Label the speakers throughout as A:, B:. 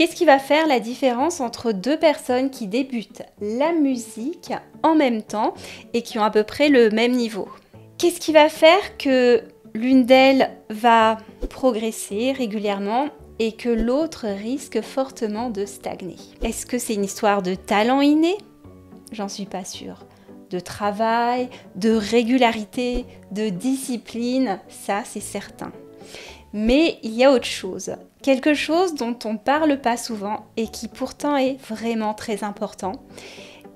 A: Qu'est-ce qui va faire la différence entre deux personnes qui débutent la musique en même temps et qui ont à peu près le même niveau? Qu'est-ce qui va faire que l'une d'elles va progresser régulièrement et que l'autre risque fortement de stagner? Est-ce que c'est une histoire de talent inné? J'en suis pas sûre. De travail, de régularité, de discipline, ça c'est certain. Mais il y a autre chose, quelque chose dont on ne parle pas souvent et qui pourtant est vraiment très important.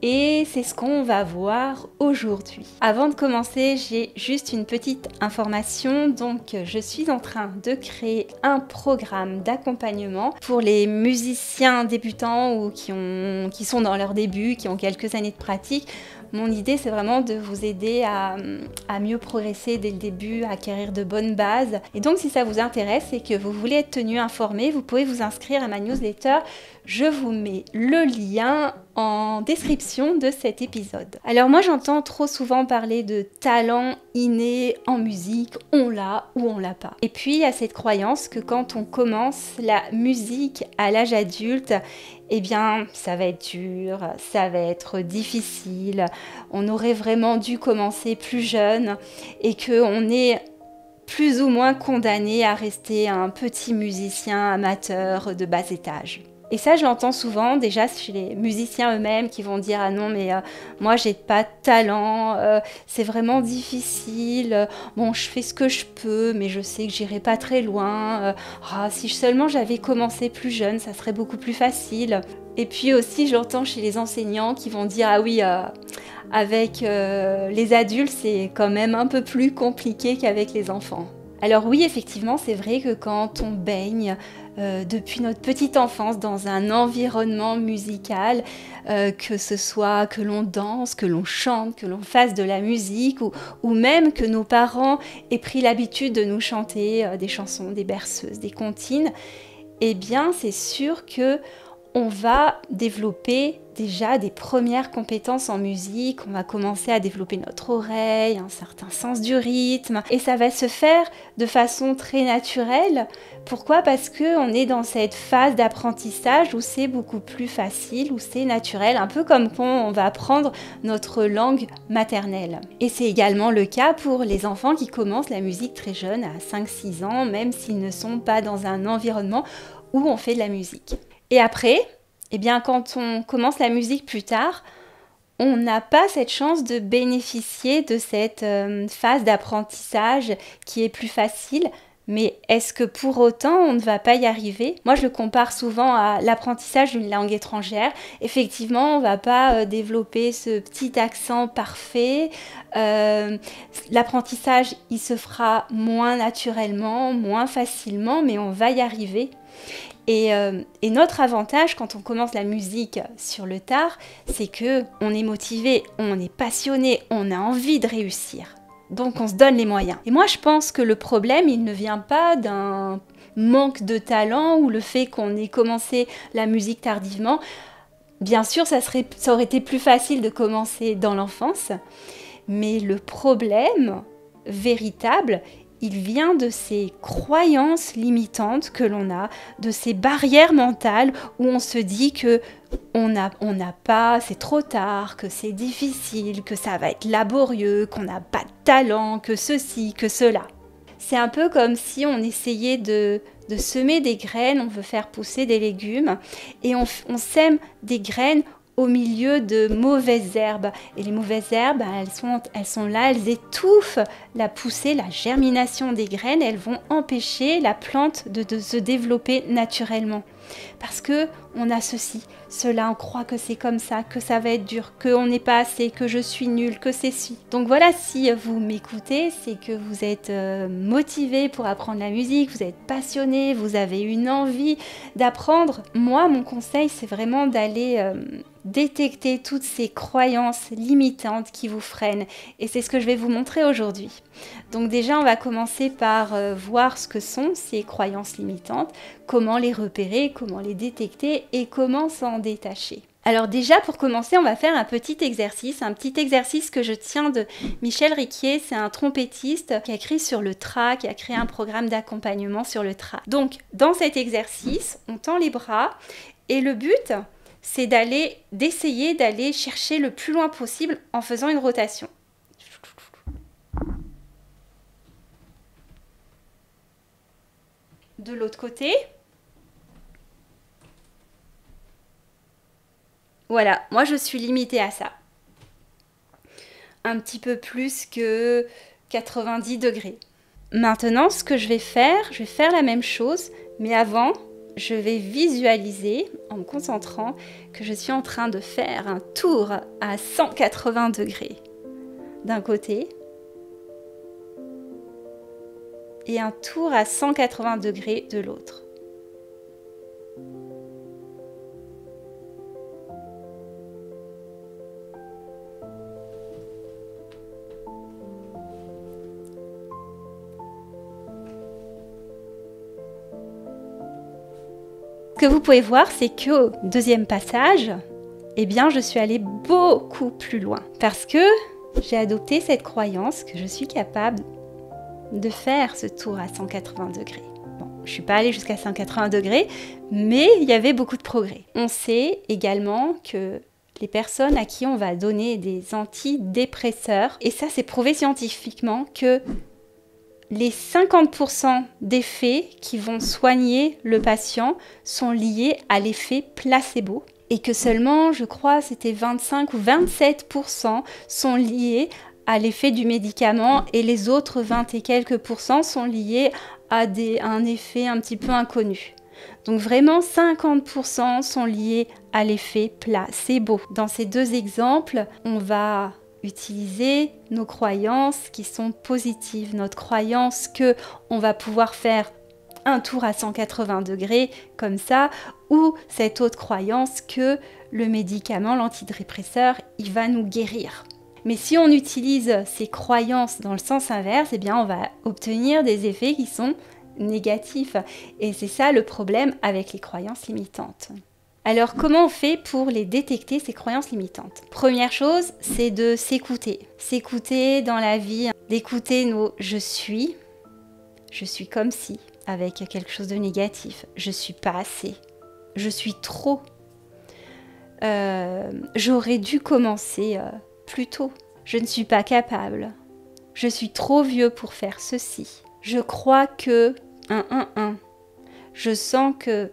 A: Et c'est ce qu'on va voir aujourd'hui. Avant de commencer, j'ai juste une petite information. Donc, je suis en train de créer un programme d'accompagnement pour les musiciens débutants ou qui sont dans leur début, qui ont quelques années de pratique. Mon idée, c'est vraiment de vous aider à mieux progresser dès le début, à acquérir de bonnes bases. Et donc, si ça vous intéresse et que vous voulez être tenu informé, vous pouvez vous inscrire à ma newsletter. Je vous mets le lien en description de cet épisode. Alors moi, j'entends trop souvent parler de talent inné en musique, on l'a ou on l'a pas. Et puis, il y a cette croyance que quand on commence la musique à l'âge adulte, eh bien, ça va être dur, ça va être difficile, on aurait vraiment dû commencer plus jeune et qu'on est plus ou moins condamné à rester un petit musicien amateur de bas étage. Et ça, je l'entends souvent déjà chez les musiciens eux-mêmes qui vont dire « Ah non, mais moi, j'ai pas de talent, c'est vraiment difficile, bon, je fais ce que je peux, mais je sais que j'irai pas très loin. Si seulement j'avais commencé plus jeune, ça serait beaucoup plus facile. » Et puis aussi, j'entends chez les enseignants qui vont dire « Ah oui, avec les adultes, c'est quand même un peu plus compliqué qu'avec les enfants. » Alors oui, effectivement, c'est vrai que quand on baigne depuis notre petite enfance dans un environnement musical, que ce soit que l'on danse, que l'on chante, que l'on fasse de la musique ou même que nos parents aient pris l'habitude de nous chanter des chansons, des berceuses, des comptines, eh bien c'est sûr que on va développer déjà des premières compétences en musique, on va commencer à développer notre oreille, un certain sens du rythme, et ça va se faire de façon très naturelle. Pourquoi? Parce qu'on est dans cette phase d'apprentissage où c'est beaucoup plus facile, où c'est naturel, un peu comme quand on va apprendre notre langue maternelle. Et c'est également le cas pour les enfants qui commencent la musique très jeune, à 5-6 ans, même s'ils ne sont pas dans un environnement où on fait de la musique. Et après, eh bien, quand on commence la musique plus tard, on n'a pas cette chance de bénéficier de cette phase d'apprentissage qui est plus facile. Mais est-ce que pour autant, on ne va pas y arriver? Moi, je le compare souvent à l'apprentissage d'une langue étrangère. Effectivement, on ne va pas développer ce petit accent parfait. L'apprentissage, il se fera moins naturellement, moins facilement, mais on va y arriver. Et notre avantage quand on commence la musique sur le tard, c'est que on est motivé, on est passionné, on a envie de réussir. Donc on se donne les moyens. Et moi je pense que le problème, il ne vient pas d'un manque de talent ou le fait qu'on ait commencé la musique tardivement. Bien sûr, ça aurait été plus facile de commencer dans l'enfance, mais le problème véritable, il vient de ces croyances limitantes que l'on a, de ces barrières mentales où on se dit que on n'a pas, c'est trop tard, que c'est difficile, que ça va être laborieux, qu'on n'a pas de talent, que ceci, que cela. C'est un peu comme si on essayait de semer des graines, on veut faire pousser des légumes et on sème des graines au milieu de mauvaises herbes. Et les mauvaises herbes, elles sont là, elles étouffent la poussée, la germination des graines, elles vont empêcher la plante de se développer naturellement. Parce que on a ceci, cela, on croit que c'est comme ça, que ça va être dur, qu'on n'est pas assez, que je suis nulle, que c'est si. Donc voilà, si vous m'écoutez, c'est que vous êtes motivé pour apprendre la musique, vous êtes passionné, vous avez une envie d'apprendre. Moi, mon conseil, c'est vraiment d'aller détecter toutes ces croyances limitantes qui vous freinent. Et c'est ce que je vais vous montrer aujourd'hui. Donc déjà, on va commencer par voir ce que sont ces croyances limitantes, comment les repérer, comment les détecter et comment s'en détacher. Alors déjà, pour commencer, on va faire un petit exercice que je tiens de Michel Riquier. C'est un trompettiste qui a écrit sur le tra, qui a créé un programme d'accompagnement sur le tra. Donc, dans cet exercice, on tend les bras et le but, c'est d'essayer d'aller chercher le plus loin possible en faisant une rotation. De l'autre côté. Voilà, moi je suis limitée à ça. Un petit peu plus que 90 degrés. Maintenant, ce que je vais faire la même chose, mais avant, je vais visualiser, en me concentrant, que je suis en train de faire un tour à 180 degrés d'un côté et un tour à 180 degrés de l'autre. Ce que vous pouvez voir, c'est qu'au deuxième passage, eh bien, je suis allée beaucoup plus loin parce que j'ai adopté cette croyance que je suis capable de faire ce tour à 180 degrés. Bon, je ne suis pas allée jusqu'à 180 degrés, mais il y avait beaucoup de progrès. On sait également que les personnes à qui on va donner des antidépresseurs, et ça c'est prouvé scientifiquement, que les 50% d'effets qui vont soigner le patient sont liés à l'effet placebo et que seulement, je crois, c'était 25 ou 27% sont liés à l'effet du médicament et les autres 20 et quelques pourcents sont liés à un effet un petit peu inconnu. Donc vraiment 50% sont liés à l'effet placebo. Dans ces deux exemples, on va utiliser nos croyances qui sont positives, notre croyance que on va pouvoir faire un tour à 180 degrés comme ça, ou cette autre croyance que le médicament, l'antidépresseur, il va nous guérir. Mais si on utilise ces croyances dans le sens inverse, eh bien on va obtenir des effets qui sont négatifs. Et c'est ça le problème avec les croyances limitantes. Alors, comment on fait pour les détecter, ces croyances limitantes? Première chose, c'est de s'écouter. S'écouter dans la vie, d'écouter nos « je suis comme si » avec quelque chose de négatif. Je suis pas assez. Je suis trop. J'aurais dû commencer plus tôt. Je ne suis pas capable. Je suis trop vieux pour faire ceci. Je crois que... Je sens que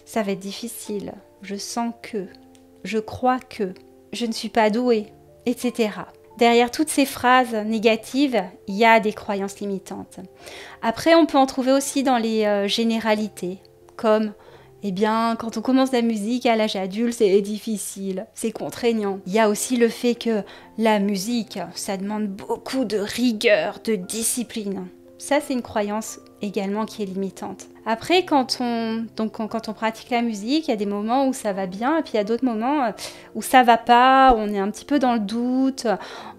A: ça va être difficile. Je sens que, je crois que, je ne suis pas douée, etc. Derrière toutes ces phrases négatives, il y a des croyances limitantes. Après, on peut en trouver aussi dans les généralités, comme, eh bien, quand on commence la musique à l'âge adulte, c'est difficile, c'est contraignant. Il y a aussi le fait que la musique, ça demande beaucoup de rigueur, de discipline. Ça, c'est une croyance également qui est limitante. Après, quand on pratique la musique, il y a des moments où ça va bien et puis il y a d'autres moments où ça va pas, on est un petit peu dans le doute.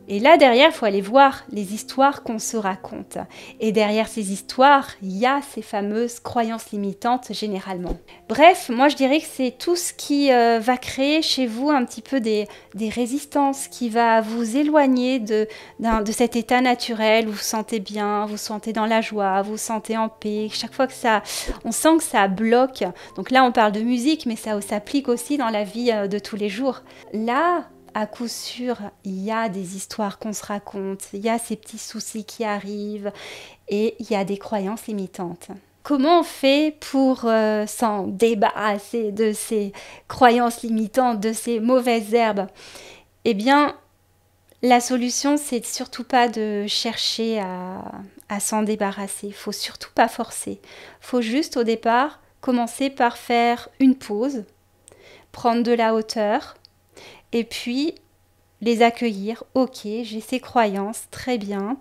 A: Et là, derrière, il faut aller voir les histoires qu'on se raconte. Et derrière ces histoires, il y a ces fameuses croyances limitantes généralement. Bref, moi je dirais que c'est tout ce qui va créer chez vous un petit peu des résistances, qui va vous éloigner de cet état naturel où vous vous sentez bien, vous vous sentez dans la joie, vous vous sentez en paix. Chaque fois que on sent que ça bloque. Donc là, on parle de musique, mais ça s'applique aussi dans la vie de tous les jours. Là, à coup sûr, il y a des histoires qu'on se raconte, il y a ces petits soucis qui arrivent et il y a des croyances limitantes. Comment on fait pour s'en débarrasser de ces croyances limitantes, de ces mauvaises herbes? Eh bien, la solution, c'est surtout pas de chercher à s'en débarrasser. Il faut surtout pas forcer. Il faut juste au départ commencer par faire une pause, prendre de la hauteur, et puis les accueillir. Ok, j'ai ces croyances, très bien.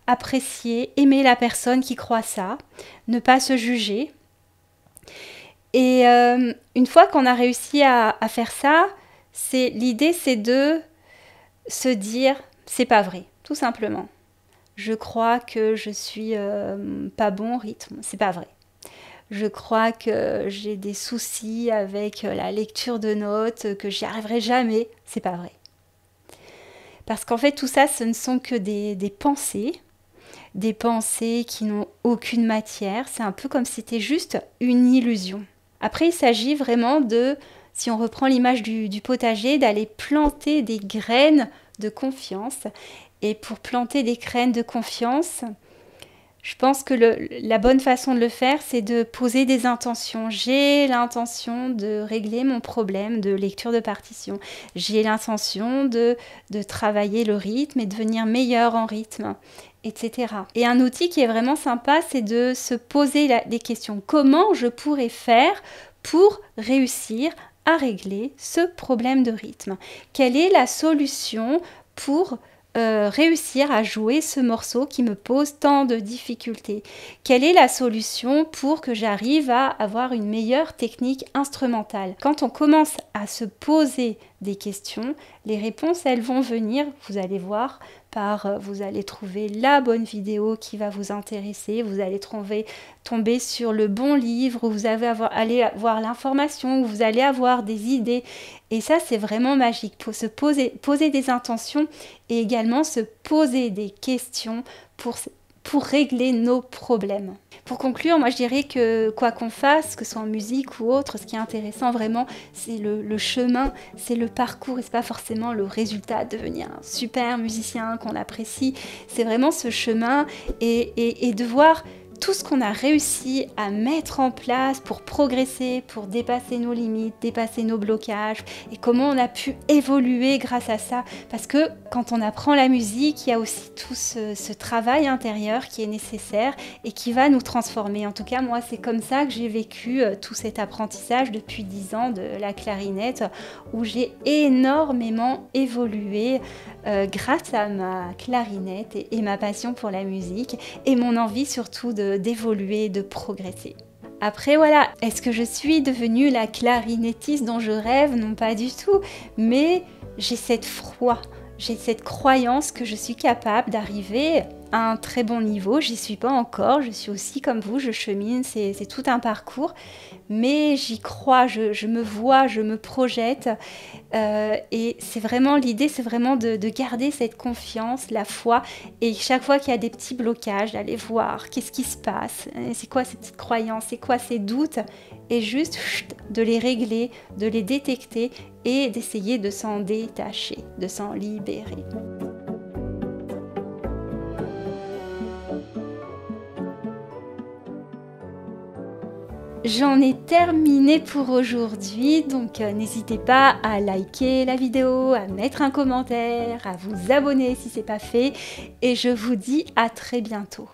A: Apprécier, aimer la personne qui croit ça, ne pas se juger. Et une fois qu'on a réussi à faire ça, l'idée c'est de se dire c'est pas vrai, tout simplement. Je crois que je suis pas bon au rythme, c'est pas vrai. je crois que j'ai des soucis avec la lecture de notes, que j'y arriverai jamais. C'est pas vrai. Parce qu'en fait, tout ça, ce ne sont que des pensées qui n'ont aucune matière. C'est un peu comme si c'était juste une illusion. Après, il s'agit vraiment de, si on reprend l'image du potager, d'aller planter des graines de confiance. Et pour planter des graines de confiance, je pense que la bonne façon de le faire, c'est de poser des intentions. J'ai l'intention de régler mon problème de lecture de partition. J'ai l'intention de travailler le rythme et de devenir meilleur en rythme, etc. Et un outil qui est vraiment sympa, c'est de se poser des questions. Comment je pourrais faire pour réussir à régler ce problème de rythme? Quelle est la solution pour réussir à jouer ce morceau qui me pose tant de difficultés? Quelle est la solution pour que j'arrive à avoir une meilleure technique instrumentale? Quand on commence à se poser des questions, les réponses, elles vont venir, vous allez voir, vous allez trouver la bonne vidéo qui va vous intéresser, vous allez tomber sur le bon livre, où vous allez avoir l'information, où vous allez avoir des idées. Et ça, c'est vraiment magique. Pour se poser des intentions et également se poser des questions pour régler nos problèmes. Pour conclure, moi je dirais que quoi qu'on fasse, que ce soit en musique ou autre, ce qui est intéressant vraiment, c'est le chemin, c'est le parcours et c'est pas forcément le résultat de devenir un super musicien qu'on apprécie. C'est vraiment ce chemin et de voir tout ce qu'on a réussi à mettre en place pour progresser, pour dépasser nos limites, dépasser nos blocages et comment on a pu évoluer grâce à ça. Parce que quand on apprend la musique, il y a aussi tout ce travail intérieur qui est nécessaire et qui va nous transformer. En tout cas, moi, c'est comme ça que j'ai vécu tout cet apprentissage depuis 10 ans de la clarinette où j'ai énormément évolué grâce à ma clarinette et ma passion pour la musique et mon envie surtout d'évoluer, de progresser. Après voilà, est-ce que je suis devenue la clarinettiste dont je rêve? Non, pas du tout, mais j'ai cette foi, j'ai cette croyance que je suis capable d'arriver à un très bon niveau. J'y suis pas encore, je suis aussi comme vous, je chemine, c'est tout un parcours, mais j'y crois, je me vois, je me projette et c'est vraiment l'idée, c'est vraiment de garder cette confiance, la foi, et chaque fois qu'il y a des petits blocages, d'aller voir qu'est-ce qui se passe, c'est quoi ces petites croyances, c'est quoi ces doutes, et juste de les régler, de les détecter et d'essayer de s'en détacher, de s'en libérer. J'en ai terminé pour aujourd'hui, donc n'hésitez pas à liker la vidéo, à mettre un commentaire, à vous abonner si ce n'est pas fait, et je vous dis à très bientôt.